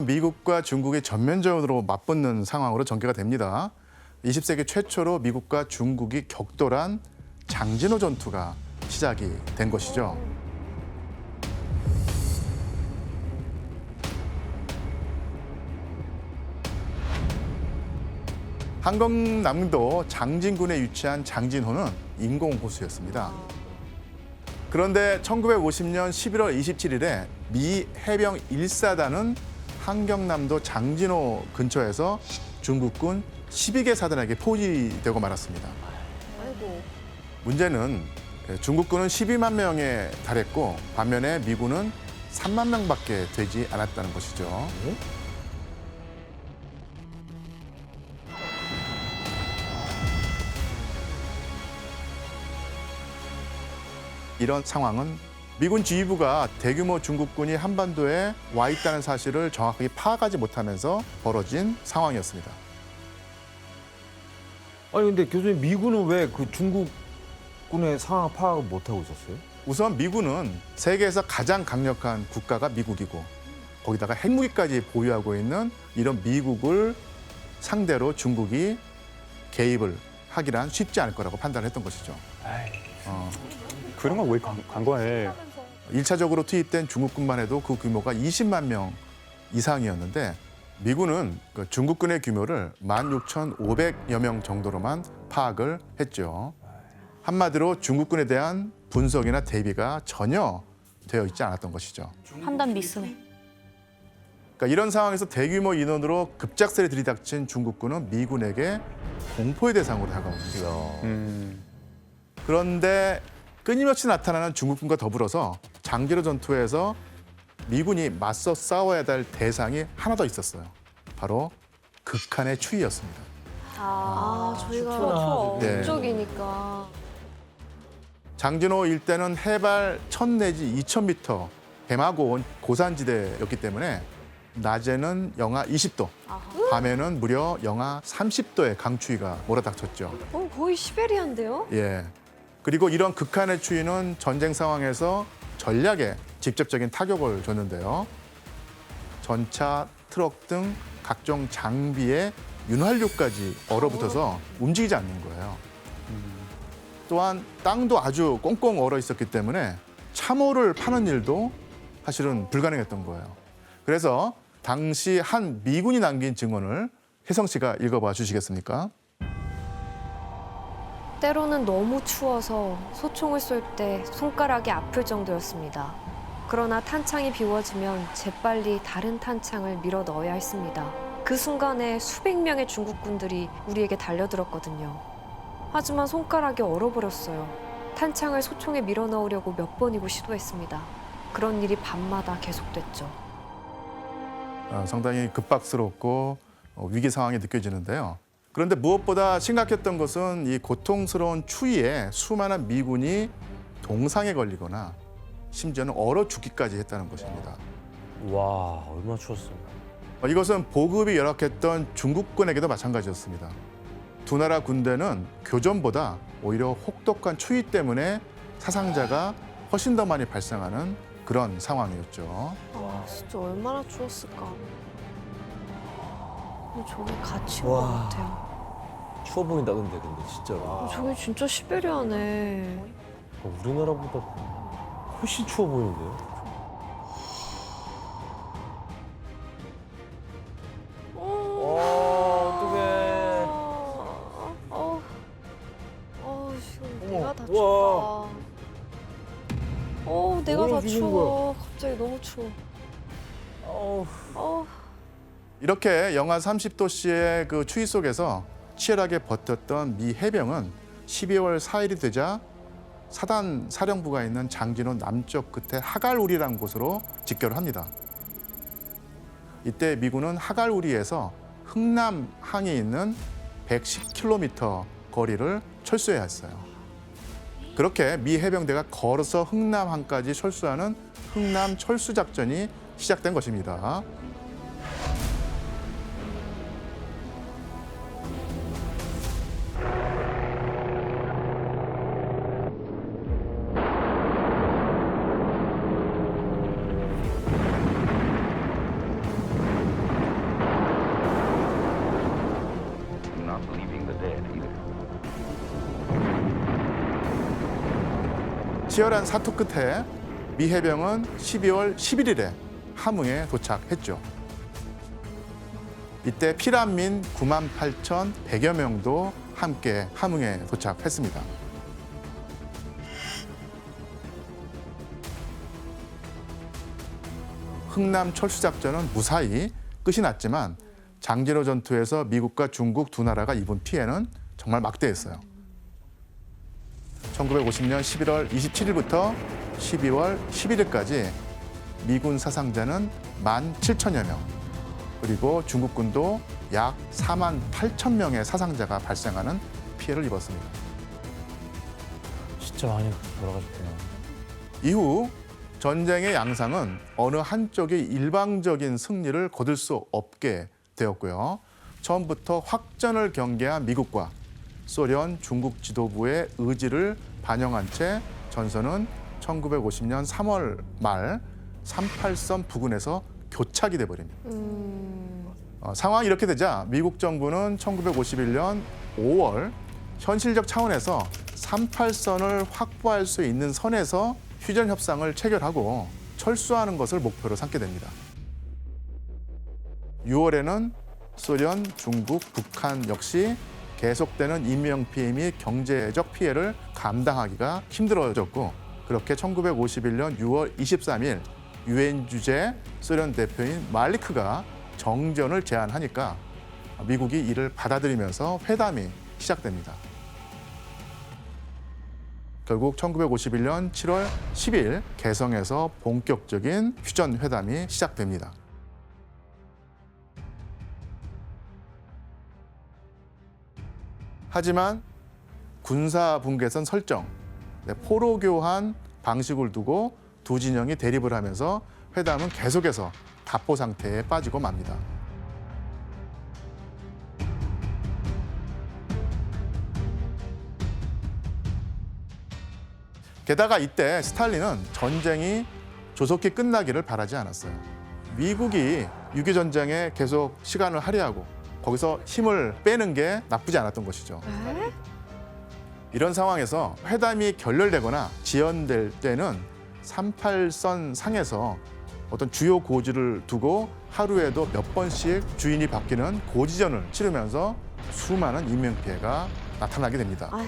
미국과 중국이 전면전으로 맞붙는 상황으로 전개가 됩니다. 20세기 최초로 미국과 중국이 격돌한 장진호 전투가 시작이 된 것이죠. 한강남도 장진군에 위치한 장진호는 인공호수였습니다. 그런데 1950년 11월 27일에 미 해병 1사단은 한경남도 장진호 근처에서 중국군 12개 사단에게 포위되고 말았습니다. 아이고. 문제는 중국군은 12만 명에 달했고 반면에 미군은 3만 명밖에 되지 않았다는 것이죠. 이런 상황은 미군 지휘부가 대규모 중국군이 한반도에 와 있다는 사실을 정확하게 파악하지 못하면서 벌어진 상황이었습니다. 아니 근데 교수님 미군은 왜 그 중국군의 상황 파악을 못하고 있었어요? 우선 미군은 세계에서 가장 강력한 국가가 미국이고 거기다가 핵무기까지 보유하고 있는 이런 미국을 상대로 중국이 개입을 하기란 쉽지 않을 거라고 판단했던 것이죠. 그런 걸 왜 간과해? 1차적으로 투입된 중국군만 해도 그 규모가 20만 명 이상이었는데 미군은 그 중국군의 규모를 16,500여 명 정도로만 파악을 했죠. 한마디로 중국군에 대한 분석이나 대비가 전혀 되어 있지 않았던 것이죠. 판단 미스네. 그러니까 이런 상황에서 대규모 인원으로 급작스레 들이닥친 중국군은 미군에게 공포의 대상으로 다가옵니다. 그런데 끊임없이 나타나는 중국군과 더불어서 장진호 전투에서 미군이 맞서 싸워야 될 대상이 하나 더 있었어요. 바로 극한의 추위였습니다. 저희가 네. 북쪽이니까. 장진호 일대는 해발 1,000 내지 2,000m 해마고온 고산지대였기 때문에 낮에는 영하 20도, 밤에는 무려 영하 30도의 강추위가 몰아닥쳤죠. 거의 시베리아인데요? 예. 그리고 이런 극한의 추위는 전쟁 상황에서 전략에 직접적인 타격을 줬는데요. 전차, 트럭 등 각종 장비에 윤활유까지 얼어붙어서 움직이지 않는 거예요. 또한 땅도 아주 꽁꽁 얼어 있었기 때문에 참호를 파는 일도 사실은 불가능했던 거예요. 그래서 당시 한 미군이 남긴 증언을 혜성 씨가 읽어봐 주시겠습니까? 때로는 너무 추워서 소총을 쏠 때 손가락이 아플 정도였습니다. 그러나 탄창이 비워지면 재빨리 다른 탄창을 밀어 넣어야 했습니다. 그 순간에 수백 명의 중국군들이 우리에게 달려들었거든요. 하지만 손가락이 얼어버렸어요. 탄창을 소총에 밀어 넣으려고 몇 번이고 시도했습니다. 그런 일이 밤마다 계속됐죠. 상당히 급박스럽고 위기 상황이 느껴지는데요. 그런데 무엇보다 심각했던 것은 이 고통스러운 추위에 수많은 미군이 동상에 걸리거나 심지어는 얼어 죽기까지 했다는 것입니다. 와 얼마나 추웠어요. 이것은 보급이 열악했던 중국군에게도 마찬가지였습니다. 두 나라 군대는 교전보다 오히려 혹독한 추위 때문에 사상자가 훨씬 더 많이 발생하는 그런 상황이었죠. 진짜 얼마나 추웠을까. 저게 갇힌 와. 것 같아요. 추워 보인다 근데 진짜로. 저게 진짜 시베리아네. 우리나라보다 훨씬 추워 보이는데요. 지금 내가 다 우와. 춥다. 내가 다 죽는 추워. 갑자기 너무 추워. 이렇게 영하 30도씨의 그 추위 속에서 치열하게 버텼던 미 해병은 12월 4일이 되자 사단 사령부가 있는 장진호 남쪽 끝에 하갈우리라는 곳으로 직결을 합니다. 이때 미군은 하갈우리에서 흥남항이 있는 110km 거리를 철수해야 했어요. 그렇게 미 해병대가 걸어서 흥남항까지 철수하는 흥남 철수 작전이 시작된 것입니다. 치열한 사투 끝에 미 해병은 12월 11일에 함흥에 도착했죠. 이때 피난민 98,100여 명도 함께 함흥에 도착했습니다. 흥남 철수작전은 무사히 끝이 났지만 장진호 전투에서 미국과 중국 두 나라가 입은 피해는 정말 막대했어요. 1950년 11월 27일부터 12월 11일까지 미군 사상자는 17,000여 명, 그리고 중국군도 약 48,000명의 사상자가 발생하는 피해를 입었습니다. 진짜 많이 돌아가셨대요. 이후 전쟁의 양상은 어느 한쪽이 일방적인 승리를 거둘 수 없게 되었고요. 처음부터 확전을 경계한 미국과 소련, 중국 지도부의 의지를 반영한 채 전선은 1950년 3월 말 38선 부근에서 교착이 돼버립니다. 상황이 이렇게 되자 미국 정부는 1951년 5월 현실적 차원에서 38선을 확보할 수 있는 선에서 휴전 협상을 체결하고 철수하는 것을 목표로 삼게 됩니다. 6월에는 소련, 중국, 북한 역시 계속되는 인명피해 및 경제적 피해를 감당하기가 힘들어졌고, 그렇게 1951년 6월 23일 유엔 주재 소련 대표인 말리크가 정전을 제안하니까 미국이 이를 받아들이면서 회담이 시작됩니다. 결국 1951년 7월 10일 개성에서 본격적인 휴전 회담이 시작됩니다. 하지만 군사 분계선 설정, 포로 교환 방식을 두고 두 진영이 대립을 하면서 회담은 계속해서 답보 상태에 빠지고 맙니다. 게다가 이때 스탈린은 전쟁이 조속히 끝나기를 바라지 않았어요. 미국이 6.25 전쟁에 계속 시간을 할애하고 거기서 힘을 빼는 게 나쁘지 않았던 것이죠. 에? 이런 상황에서 회담이 결렬되거나 지연될 때는 38선 상에서 어떤 주요 고지를 두고 하루에도 몇 번씩 주인이 바뀌는 고지전을 치르면서 수많은 인명피해가 나타나게 됩니다. 아휴.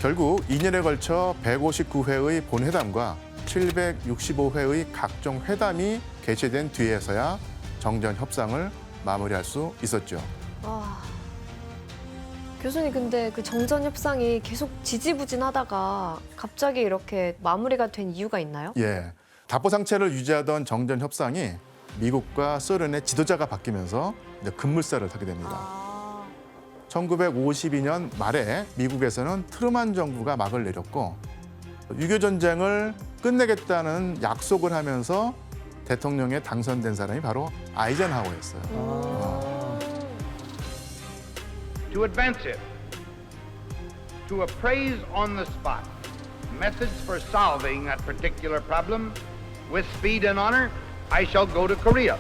결국 2년에 걸쳐 159회의 본회담과 765회의 각종 회담이 개최된 뒤에서야 정전 협상을 마무리할 수 있었죠. 와. 교수님, 근데 그 정전 협상이 계속 지지부진하다가 갑자기 이렇게 마무리가 된 이유가 있나요? 예, 답보 상태를 유지하던 정전 협상이 미국과 소련의 지도자가 바뀌면서 이제 급물살을 타게 됩니다. 1952년 말에 미국에서는 트루만 정부가 막을 내렸고 6.25 전쟁을 끝내겠다는 약속을 하면서 대통령에 당선된 사람이 바로 아이젠하워였어요. To advance it, to appraise on the spot methods for solving that particular problem with speed and honor, I shall go to Korea.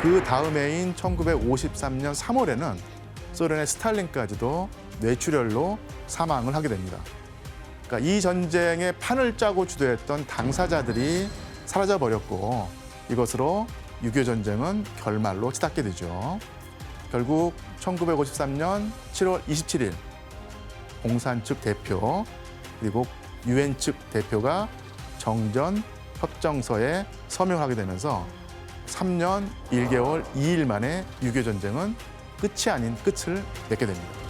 그 다음 해인 1953년 3월에는 소련의 스탈린까지도 뇌출혈로 사망을 하게 됩니다. 그러니까 이 전쟁의 판을 짜고 주도했던 당사자들이 사라져버렸고 이것으로 6.25 전쟁은 결말로 치닫게 되죠. 결국 1953년 7월 27일 공산 측 대표 그리고 유엔 측 대표가 정전 협정서에 서명하게 되면서 3년 1개월 2일 만에 6.25 전쟁은 끝이 아닌 끝을 맺게 됩니다.